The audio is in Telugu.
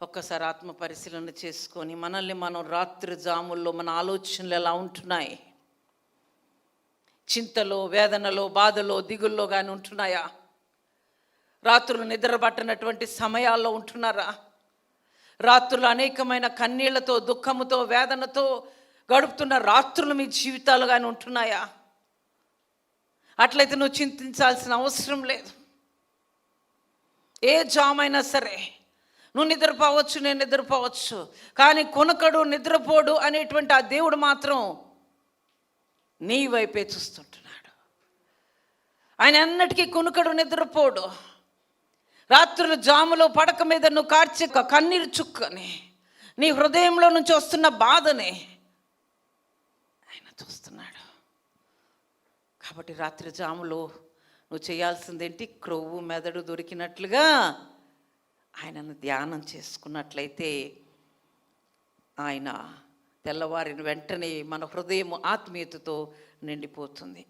ఒక్కసారి ఆత్మ పరిశీలన చేసుకొని మనల్ని మనం రాత్రి జాముల్లో మన ఆలోచనలు ఎలా ఉంటున్నాయి? చింతలో, వేదనలో, బాధలో, దిగుల్లో కానీ ఉంటున్నాయా? రాత్రులు నిద్ర పట్టనటువంటి సమయాల్లో ఉంటున్నారా? రాత్రులు అనేకమైన కన్నీళ్లతో, దుఃఖముతో, వేదనతో గడుపుతున్న రాత్రులు మీ జీవితాలు కానీ ఉంటున్నాయా? అట్లయితే నువ్వు చింతించాల్సిన అవసరం లేదు. ఏ జామైనా సరే నువ్వు నిద్రపోవచ్చు, నేను నిద్రపోవచ్చు, కానీ కొనకడు నిద్రపోడు అనేటువంటి ఆ దేవుడు మాత్రం నీ వైపే చూస్తుంటున్నాడు. ఆయన అన్నిటికీ కొనుకడు, నిద్రపోడు. రాత్రులు జాములో పడక మీద నువ్వు కార్చే కన్నీరు చుక్కని, నీ హృదయంలో నుంచి వస్తున్న బాధని ఆయన చూస్తున్నాడు. కాబట్టి రాత్రి జాములో నువ్వు చేయాల్సిందేంటి? క్రొవ్వు మెదడు దొరికినట్లుగా ఆయనను ధ్యానం చేసుకున్నట్లయితే ఆయన తెల్లవారిన వెంటనే మన హృదయం ఆత్మీయతతో నిండిపోతుంది.